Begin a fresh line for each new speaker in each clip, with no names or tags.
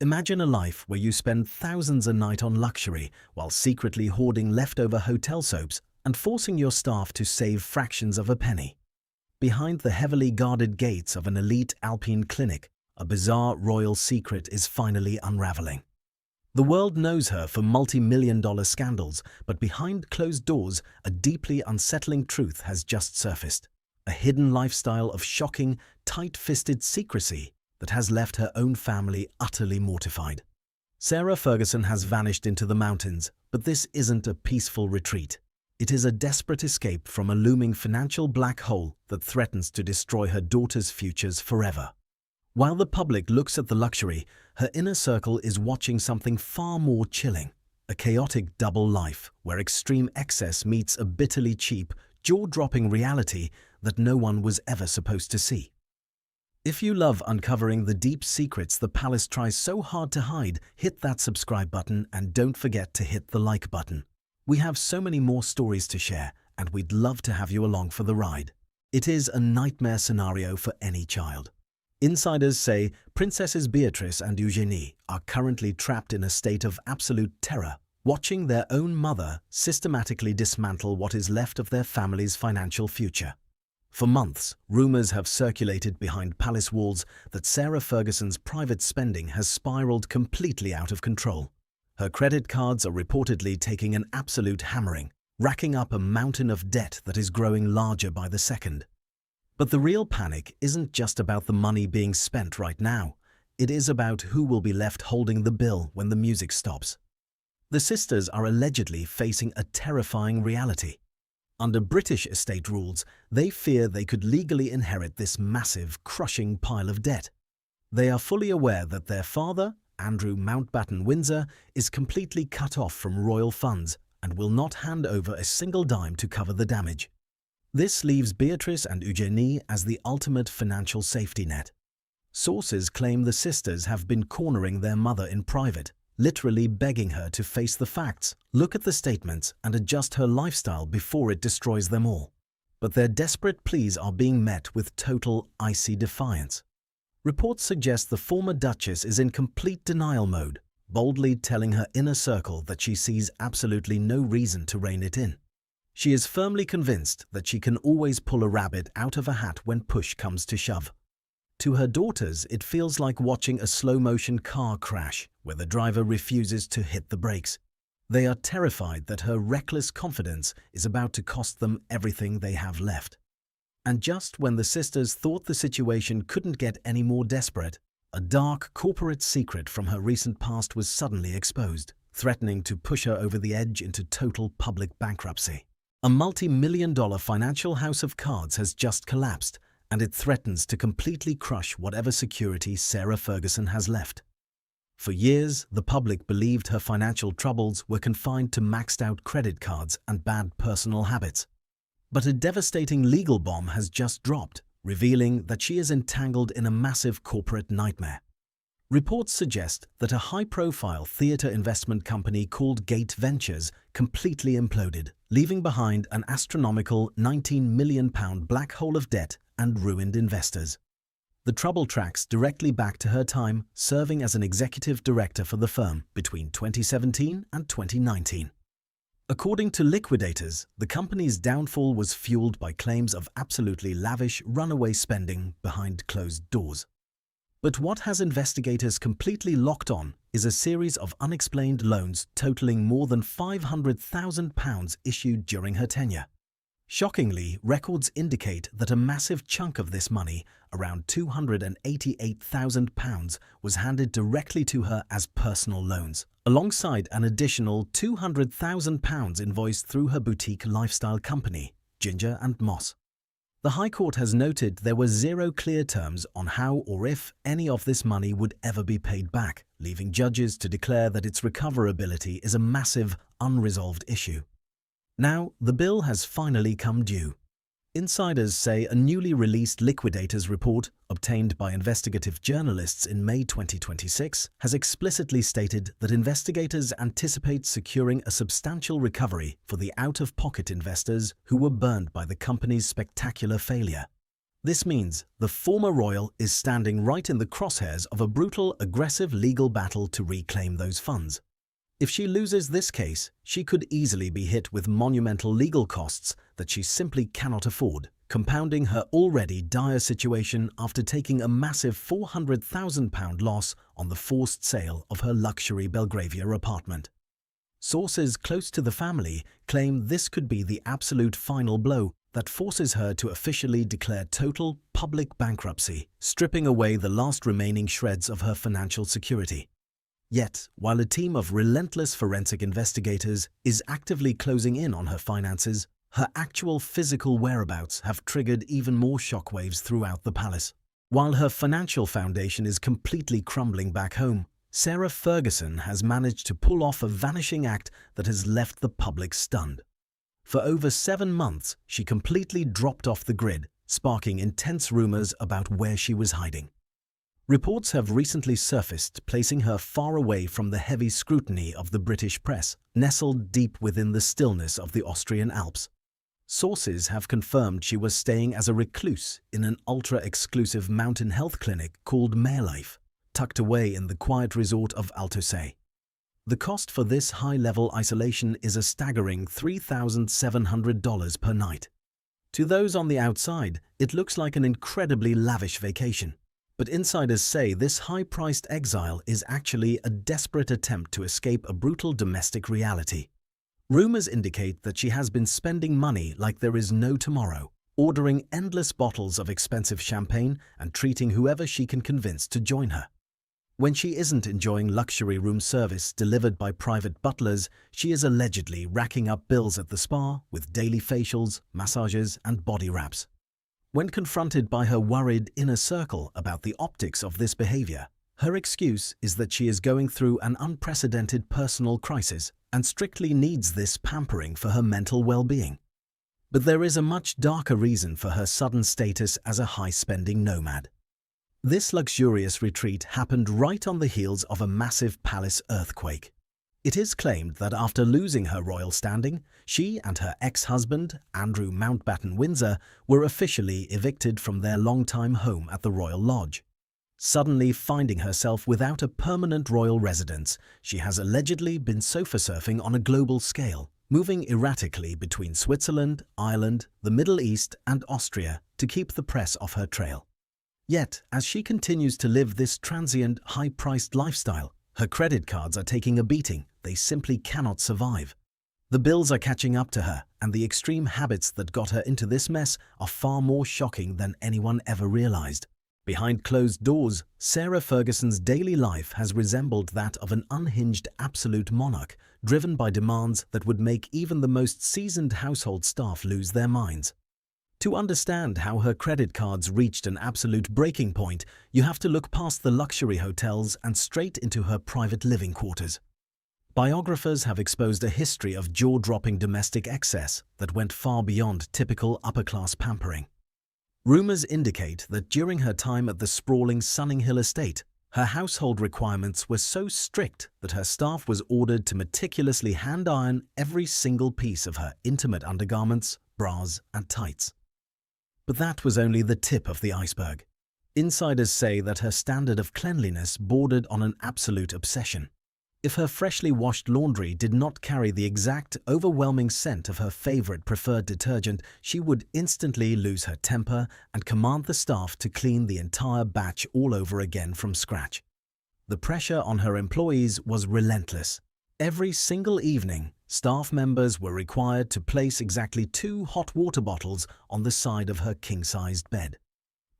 Imagine a life where you spend thousands a night on luxury while secretly hoarding leftover hotel soaps and forcing your staff to save fractions of a penny. Behind the heavily guarded gates of an elite Alpine clinic, a bizarre royal secret is finally unraveling. The world knows her for multi-million-dollar scandals, but behind closed doors, a deeply unsettling truth has just surfaced. A hidden lifestyle of shocking, tight-fisted secrecy that has left her own family utterly mortified. Sarah Ferguson has vanished into the mountains, but this isn't a peaceful retreat. It is a desperate escape from a looming financial black hole that threatens to destroy her daughter's futures forever. While the public looks at the luxury, her inner circle is watching something far more chilling. A chaotic double life where extreme excess meets a bitterly cheap, jaw-dropping reality that no one was ever supposed to see. If you love uncovering the deep secrets the palace tries so hard to hide, hit that subscribe button and don't forget to hit the like button. We have so many more stories to share, and we'd love to have you along for the ride. It is a nightmare scenario for any child. Insiders say Princesses Beatrice and Eugenie are currently trapped in a state of absolute terror, watching their own mother systematically dismantle what is left of their family's financial future. For months, rumors have circulated behind palace walls that Sarah Ferguson's private spending has spiraled completely out of control. Her credit cards are reportedly taking an absolute hammering, racking up a mountain of debt that is growing larger by the second. But the real panic isn't just about the money being spent right now. It is about who will be left holding the bill when the music stops. The sisters are allegedly facing a terrifying reality. Under British estate rules, they fear they could legally inherit this massive, crushing pile of debt. They are fully aware that their father, Andrew Mountbatten Windsor, is completely cut off from royal funds and will not hand over a single dime to cover the damage. This leaves Beatrice and Eugenie as the ultimate financial safety net. Sources claim the sisters have been cornering their mother in private, literally begging her to face the facts, look at the statements, and adjust her lifestyle before it destroys them all. But their desperate pleas are being met with total, icy defiance. Reports suggest the former Duchess is in complete denial mode, boldly telling her inner circle that she sees absolutely no reason to rein it in. She is firmly convinced that she can always pull a rabbit out of a hat when push comes to shove. To her daughters, it feels like watching a slow-motion car crash where the driver refuses to hit the brakes. They are terrified that her reckless confidence is about to cost them everything they have left. And just when the sisters thought the situation couldn't get any more desperate, a dark corporate secret from her recent past was suddenly exposed, threatening to push her over the edge into total public bankruptcy. A multi-million-dollar financial house of cards has just collapsed, and it threatens to completely crush whatever security Sarah Ferguson has left. For years, the public believed her financial troubles were confined to maxed-out credit cards and bad personal habits. But a devastating legal bomb has just dropped, revealing that she is entangled in a massive corporate nightmare. Reports suggest that a high-profile theatre investment company called Gate Ventures completely imploded, leaving behind an astronomical £19 million black hole of debt and ruined investors. The trouble tracks directly back to her time serving as an executive director for the firm between 2017 and 2019. According to liquidators, the company's downfall was fueled by claims of absolutely lavish runaway spending behind closed doors. But what has investigators completely locked on is a series of unexplained loans totaling more than £500,000 issued during her tenure. Shockingly, records indicate that a massive chunk of this money, around £288,000, was handed directly to her as personal loans, alongside an additional £200,000 invoiced through her boutique lifestyle company, Ginger and Moss. The High Court has noted there were zero clear terms on how or if any of this money would ever be paid back, leaving judges to declare that its recoverability is a massive, unresolved issue. Now, the bill has finally come due. Insiders say a newly released liquidators report, obtained by investigative journalists in May 2026, has explicitly stated that investigators anticipate securing a substantial recovery for the out-of-pocket investors who were burned by the company's spectacular failure. This means the former royal is standing right in the crosshairs of a brutal, aggressive legal battle to reclaim those funds. If she loses this case, she could easily be hit with monumental legal costs that she simply cannot afford, compounding her already dire situation after taking a massive £400,000 loss on the forced sale of her luxury Belgravia apartment. Sources close to the family claim this could be the absolute final blow that forces her to officially declare total public bankruptcy, stripping away the last remaining shreds of her financial security. Yet, while a team of relentless forensic investigators is actively closing in on her finances, her actual physical whereabouts have triggered even more shockwaves throughout the palace. While her financial foundation is completely crumbling back home, Sarah Ferguson has managed to pull off a vanishing act that has left the public stunned. For over 7 months, she completely dropped off the grid, sparking intense rumors about where she was hiding. Reports have recently surfaced, placing her far away from the heavy scrutiny of the British press, nestled deep within the stillness of the Austrian Alps. Sources have confirmed she was staying as a recluse in an ultra-exclusive mountain health clinic called Mayerlife, tucked away in the quiet resort of Altaussee. The cost for this high-level isolation is a staggering $3,700 per night. To those on the outside, it looks like an incredibly lavish vacation. But insiders say this high-priced exile is actually a desperate attempt to escape a brutal domestic reality. Rumors indicate that she has been spending money like there is no tomorrow, ordering endless bottles of expensive champagne and treating whoever she can convince to join her. When she isn't enjoying luxury room service delivered by private butlers, she is allegedly racking up bills at the spa with daily facials, massages, and body wraps. When confronted by her worried inner circle about the optics of this behavior, her excuse is that she is going through an unprecedented personal crisis and strictly needs this pampering for her mental well-being. But there is a much darker reason for her sudden status as a high-spending nomad. This luxurious retreat happened right on the heels of a massive palace earthquake. It is claimed that after losing her royal standing, she and her ex-husband, Andrew Mountbatten Windsor, were officially evicted from their longtime home at the Royal Lodge. Suddenly finding herself without a permanent royal residence, she has allegedly been sofa surfing on a global scale, moving erratically between Switzerland, Ireland, the Middle East, and Austria to keep the press off her trail. Yet, as she continues to live this transient, high-priced lifestyle, her credit cards are taking a beating. They simply cannot survive. The bills are catching up to her, and the extreme habits that got her into this mess are far more shocking than anyone ever realized. Behind closed doors, Sarah Ferguson's daily life has resembled that of an unhinged absolute monarch, driven by demands that would make even the most seasoned household staff lose their minds. To understand how her credit cards reached an absolute breaking point, you have to look past the luxury hotels and straight into her private living quarters. Biographers have exposed a history of jaw-dropping domestic excess that went far beyond typical upper-class pampering. Rumors indicate that during her time at the sprawling Sunninghill estate, her household requirements were so strict that her staff was ordered to meticulously hand-iron every single piece of her intimate undergarments, bras, and tights. But that was only the tip of the iceberg. Insiders say that her standard of cleanliness bordered on an absolute obsession. If her freshly washed laundry did not carry the exact, overwhelming scent of her favorite preferred detergent, she would instantly lose her temper and command the staff to clean the entire batch all over again from scratch. The pressure on her employees was relentless. Every single evening, staff members were required to place exactly 2 hot water bottles on the side of her king-sized bed.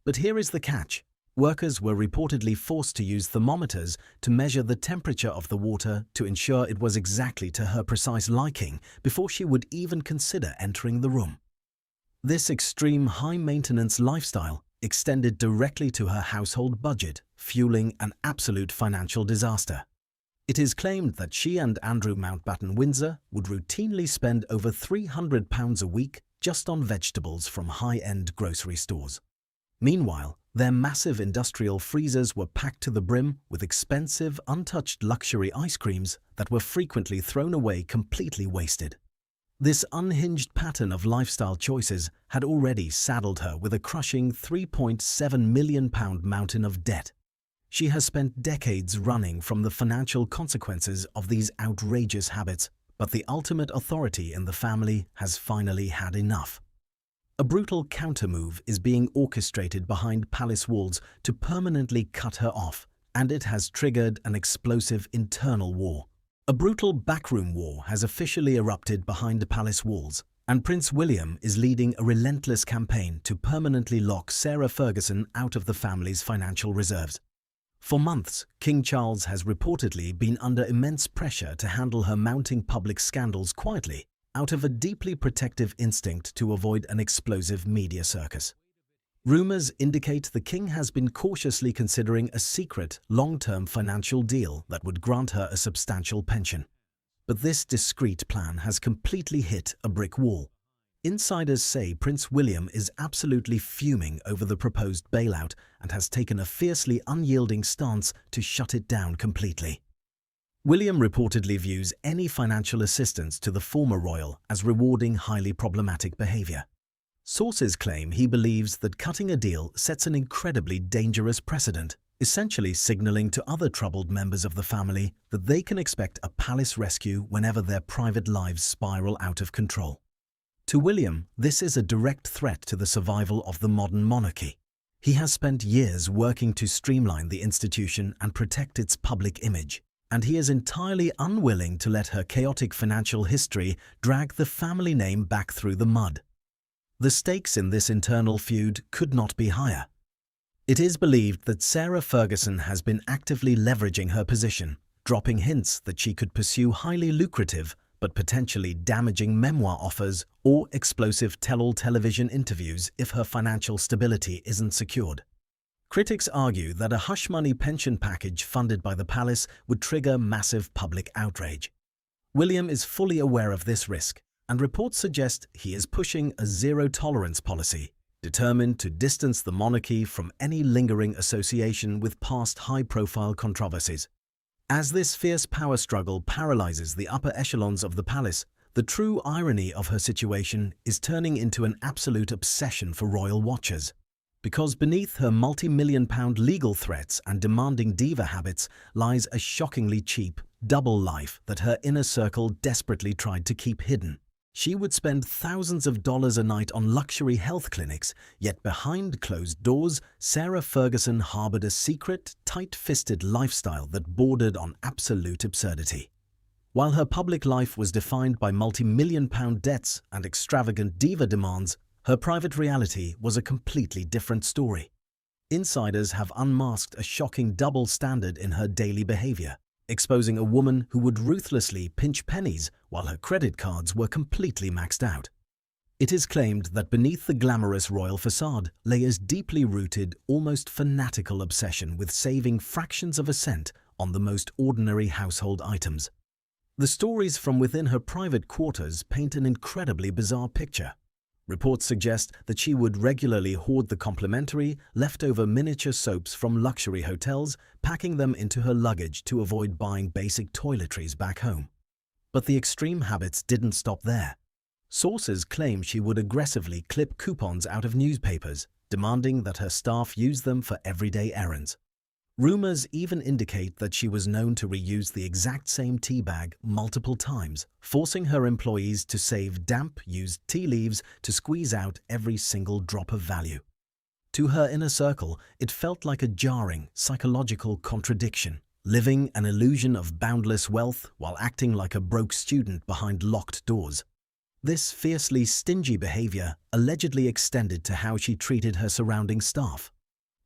But here is the catch. Workers were reportedly forced to use thermometers to measure the temperature of the water to ensure it was exactly to her precise liking before she would even consider entering the room. This extreme high-maintenance lifestyle extended directly to her household budget, fueling an absolute financial disaster. It is claimed that she and Andrew Mountbatten Windsor would routinely spend over £300 a week just on vegetables from high-end grocery stores. Meanwhile, their massive industrial freezers were packed to the brim with expensive, untouched luxury ice creams that were frequently thrown away completely wasted. This unhinged pattern of lifestyle choices had already saddled her with a crushing £3.7 million mountain of debt. She has spent decades running from the financial consequences of these outrageous habits, but the ultimate authority in the family has finally had enough. A brutal countermove is being orchestrated behind palace walls to permanently cut her off, and it has triggered an explosive internal war. A brutal backroom war has officially erupted behind the palace walls, and Prince William is leading a relentless campaign to permanently lock Sarah Ferguson out of the family's financial reserves. For months, King Charles has reportedly been under immense pressure to handle her mounting public scandals quietly, out of a deeply protective instinct to avoid an explosive media circus. Rumors indicate the king has been cautiously considering a secret, long-term financial deal that would grant her a substantial pension. But this discreet plan has completely hit a brick wall. Insiders say Prince William is absolutely fuming over the proposed bailout and has taken a fiercely unyielding stance to shut it down completely. William reportedly views any financial assistance to the former royal as rewarding highly problematic behavior. Sources claim he believes that cutting a deal sets an incredibly dangerous precedent, essentially signaling to other troubled members of the family that they can expect a palace rescue whenever their private lives spiral out of control. To William, this is a direct threat to the survival of the modern monarchy. He has spent years working to streamline the institution and protect its public image, and he is entirely unwilling to let her chaotic financial history drag the family name back through the mud. The stakes in this internal feud could not be higher. It is believed that Sarah Ferguson has been actively leveraging her position, dropping hints that she could pursue highly lucrative but potentially damaging memoir offers or explosive tell-all television interviews if her financial stability isn't secured. Critics argue that a hush-money pension package funded by the palace would trigger massive public outrage. William is fully aware of this risk, and reports suggest he is pushing a zero-tolerance policy, determined to distance the monarchy from any lingering association with past high-profile controversies. As this fierce power struggle paralyzes the upper echelons of the palace, the true irony of her situation is turning into an absolute obsession for royal watchers. Because beneath her multi-million-pound legal threats and demanding diva habits lies a shockingly cheap, double life that her inner circle desperately tried to keep hidden. She would spend thousands of dollars a night on luxury health clinics, yet behind closed doors, Sarah Ferguson harbored a secret, tight-fisted lifestyle that bordered on absolute absurdity. While her public life was defined by multi-million-pound debts and extravagant diva demands, her private reality was a completely different story. Insiders have unmasked a shocking double standard in her daily behavior, exposing a woman who would ruthlessly pinch pennies while her credit cards were completely maxed out. It is claimed that beneath the glamorous royal facade lay a deeply rooted, almost fanatical obsession with saving fractions of a cent on the most ordinary household items. The stories from within her private quarters paint an incredibly bizarre picture. Reports suggest that she would regularly hoard the complimentary, leftover miniature soaps from luxury hotels, packing them into her luggage to avoid buying basic toiletries back home. But the extreme habits didn't stop there. Sources claim she would aggressively clip coupons out of newspapers, demanding that her staff use them for everyday errands. Rumors even indicate that she was known to reuse the exact same tea bag multiple times, forcing her employees to save damp, used tea leaves to squeeze out every single drop of value. To her inner circle, it felt like a jarring, psychological contradiction, living an illusion of boundless wealth while acting like a broke student behind locked doors. This fiercely stingy behavior allegedly extended to how she treated her surrounding staff.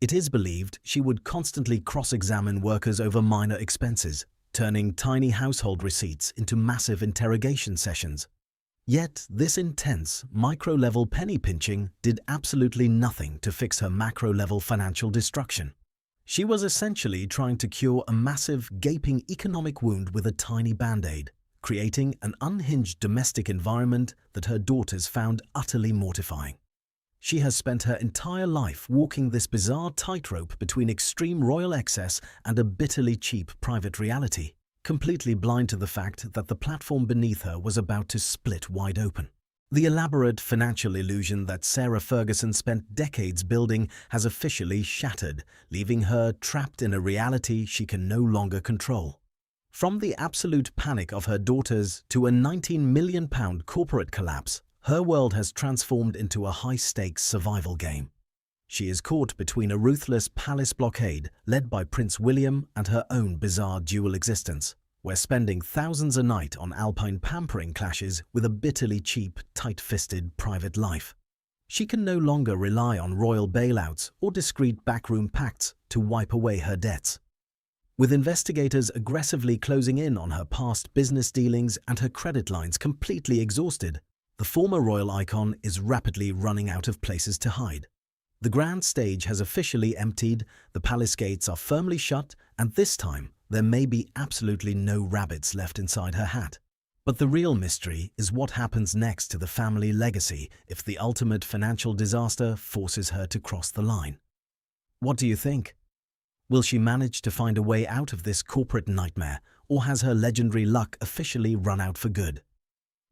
It is believed she would constantly cross-examine workers over minor expenses, turning tiny household receipts into massive interrogation sessions. Yet this intense, micro-level penny pinching did absolutely nothing to fix her macro-level financial destruction. She was essentially trying to cure a massive, gaping economic wound with a tiny band-aid, creating an unhinged domestic environment that her daughters found utterly mortifying. She has spent her entire life walking this bizarre tightrope between extreme royal excess and a bitterly cheap private reality, completely blind to the fact that the platform beneath her was about to split wide open. The elaborate financial illusion that Sarah Ferguson spent decades building has officially shattered, leaving her trapped in a reality she can no longer control. From the absolute panic of her daughters to a £19 million corporate collapse, her world has transformed into a high-stakes survival game. She is caught between a ruthless palace blockade led by Prince William and her own bizarre dual existence, where spending thousands a night on alpine pampering clashes with a bitterly cheap, tight-fisted private life. She can no longer rely on royal bailouts or discreet backroom pacts to wipe away her debts. With investigators aggressively closing in on her past business dealings and her credit lines completely exhausted, the former royal icon is rapidly running out of places to hide. The grand stage has officially emptied, the palace gates are firmly shut, and this time there may be absolutely no rabbits left inside her hat. But the real mystery is what happens next to the family legacy if the ultimate financial disaster forces her to cross the line. What do you think? Will she manage to find a way out of this corporate nightmare, or has her legendary luck officially run out for good?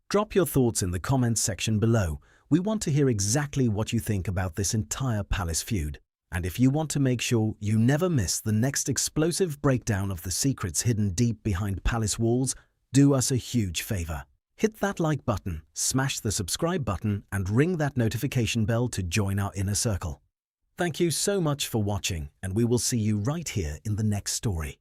Drop your thoughts in the comments section below. We want to hear exactly what you think about this entire palace feud. And if you want to make sure you never miss the next explosive breakdown of the secrets hidden deep behind palace walls, do us a huge favor. Hit that like button, smash the subscribe button, and ring that notification bell to join our inner circle. Thank you so much for watching, and we will see you right here in the next story.